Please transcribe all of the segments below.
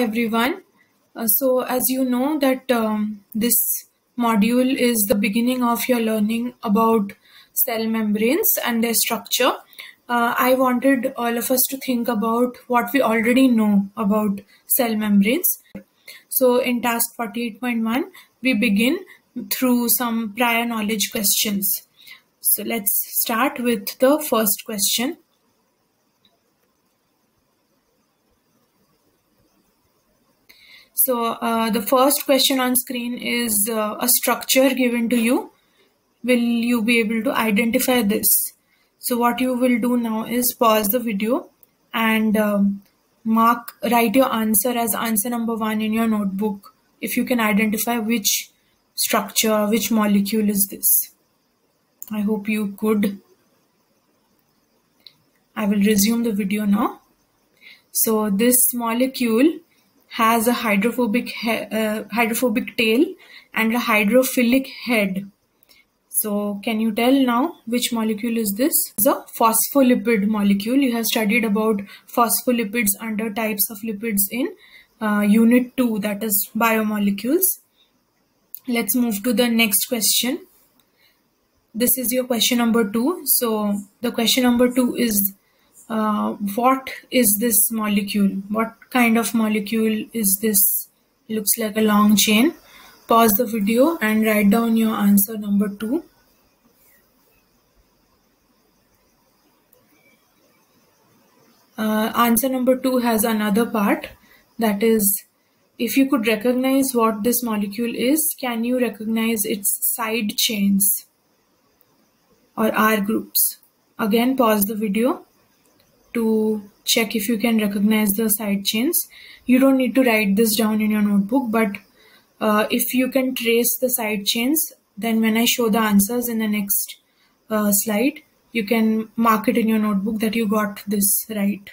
Hi everyone. So as you know that this module is the beginning of your learning about cell membranes and their structure. I wanted all of us to think about what we already know about cell membranes. So in task 48.1, we begin through some prior knowledge questions. So let's start with the first question. So the first question on screen is a structure given to you. Will you be able to identify this? So what you will do now is pause the video and write your answer as answer number 1 in your notebook. If you can identify which structure, which molecule is this. I hope you could. I will resume the video now. So this molecule has a hydrophobic tail and a hydrophilic head. So can you tell now which molecule is this? It's a phospholipid molecule. You have studied about phospholipids under types of lipids in unit 2, that is biomolecules. Let's move to the next question. This is your question number 2. So the question number 2 is what is this molecule? What kind of molecule is this? Looks like a long chain. Pause the video and write down your answer number 2. Answer number 2 has another part, that is, if you could recognize what this molecule is, can you recognize its side chains or R groups? Again, pause the video to check if you can recognize the side chains. You don't need to write this down in your notebook, but if you can trace the side chains, then when I show the answers in the next slide, you can mark it in your notebook that you got this right.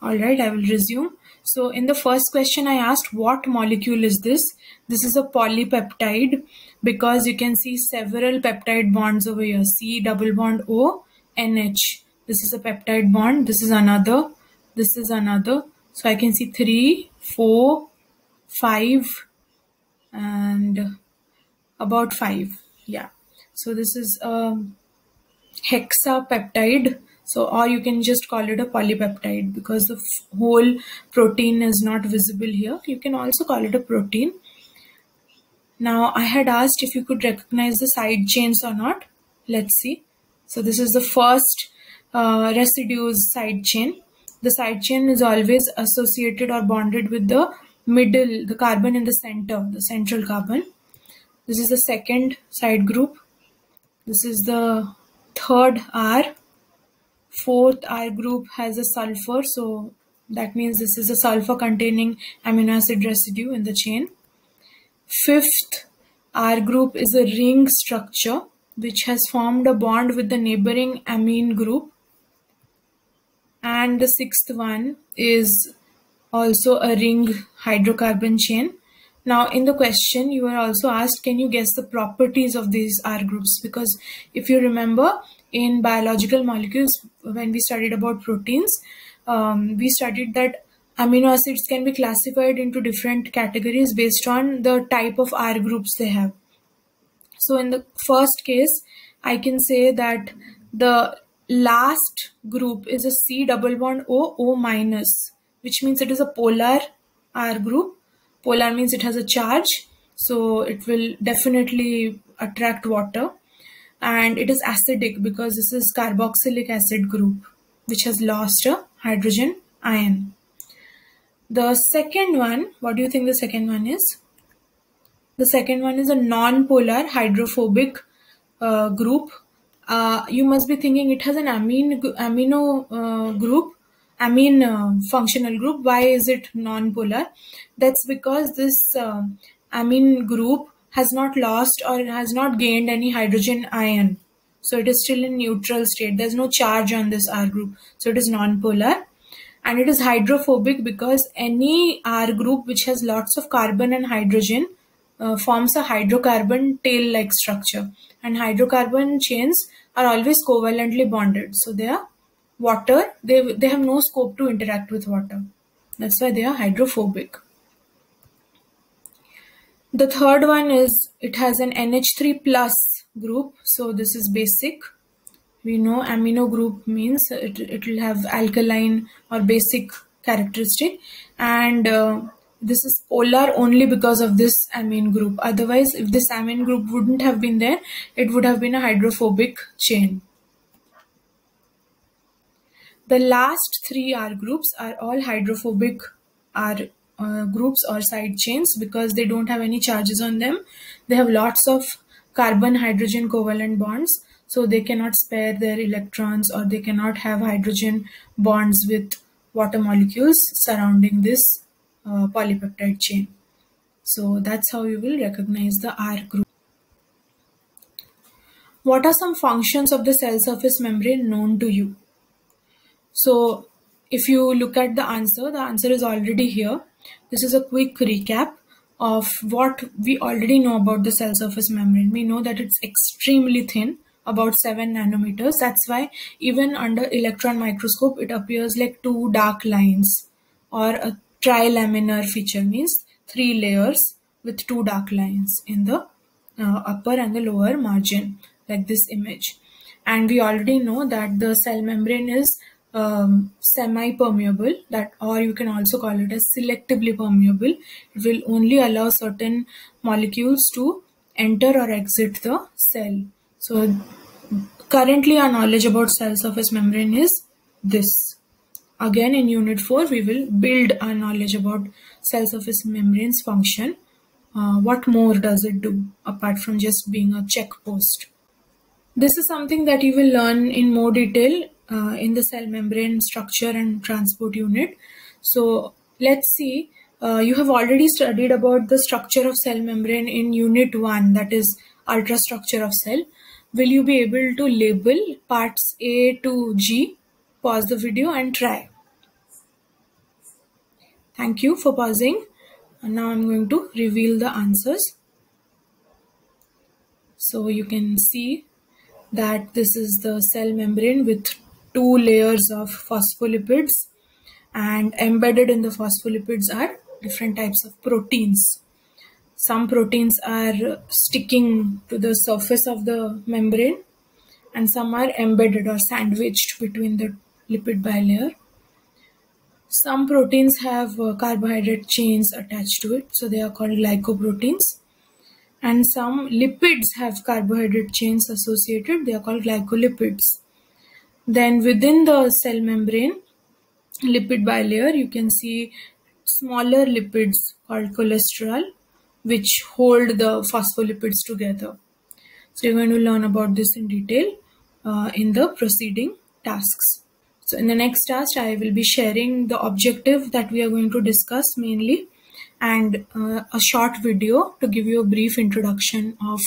Alright, I will resume. So in the first question I asked what molecule is this? This is a polypeptide because you can see several peptide bonds over here. C double bond O, NH. This is a peptide bond. This is another. This is another. So I can see 3, 4, 5 and about 5. Yeah. So this is a hexapeptide. So, or you can just call it a polypeptide because the whole protein is not visible here. You can also call it a protein. Now, I had asked if you could recognize the side chains or not. Let's see. So, this is the first residue's side chain. The side chain is always associated or bonded with the middle, the carbon in the center, the central carbon. This is the second side group. This is the third R. Fourth R group has a sulfur, so that means this is a sulfur containing amino acid residue in the chain. Fifth R group is a ring structure which has formed a bond with the neighboring amine group. And the sixth one is also a ring hydrocarbon chain. Now in the question you are also asked, can you guess the properties of these R groups? Because if you remember, in biological molecules, when we studied about proteins, we studied that amino acids can be classified into different categories based on the type of R groups they have. So in the first case, I can say that the last group is a C double bond O, O minus, which means it is a polar R group. Polar means it has a charge, so it will definitely attract water. And it is acidic because this is carboxylic acid group which has lost a hydrogen ion. The second one, what do you think the second one is? The second one is a non-polar hydrophobic group. You must be thinking it has an amine functional group. Why is it non-polar? That's because this amine group has not lost or has not gained any hydrogen ion. So it is still in neutral state. There's no charge on this R group. So it is non-polar. And it is hydrophobic because any R group which has lots of carbon and hydrogen forms a hydrocarbon tail-like structure. And hydrocarbon chains are always covalently bonded. So they are water, they have no scope to interact with water. That's why they are hydrophobic. The third one is it has an NH3 plus group. So this is basic. We know amino group means it will have alkaline or basic characteristic, and this is polar only because of this amine group. Otherwise, if this amine group wouldn't have been there, it would have been a hydrophobic chain. The last three R groups are all hydrophobic R groups or side chains because they don't have any charges on them. They have lots of carbon-hydrogen covalent bonds, so they cannot spare their electrons, or they cannot have hydrogen bonds with water molecules surrounding this polypeptide chain. So that's how you will recognize the R group. What are some functions of the cell surface membrane known to you? So if you look at the answer is already here. This is a quick recap of what we already know about the cell surface membrane. We know that it's extremely thin, about 7 nanometers. That's why even under electron microscope, it appears like two dark lines, or a trilaminar feature, means 3 layers with 2 dark lines in the upper and the lower margin, like this image. And we already know that the cell membrane is semi-permeable, or you can also call it as selectively permeable. It will only allow certain molecules to enter or exit the cell. So currently our knowledge about cell surface membrane is this. Again, in unit 4 we will build our knowledge about cell surface membrane's function. What more does it do apart from just being a check post? This is something that you will learn in more detail in the cell membrane structure and transport unit. So let's see, you have already studied about the structure of cell membrane in unit 1, that is ultrastructure of cell. Will you be able to label parts A to G? Pause the video and try. Thank you for pausing. And now I'm going to reveal the answers. So you can see that this is the cell membrane with 2 layers of phospholipids, and embedded in the phospholipids are different types of proteins. Some proteins are sticking to the surface of the membrane, and some are embedded or sandwiched between the lipid bilayer. Some proteins have carbohydrate chains attached to it, so they are called glycoproteins. And some lipids have carbohydrate chains associated, they are called glycolipids. Then within the cell membrane lipid bilayer, you can see smaller lipids called cholesterol, which hold the phospholipids together. So you're going to learn about this in detail in the preceding tasks. So in the next task, I will be sharing the objective that we are going to discuss mainly, and a short video to give you a brief introduction of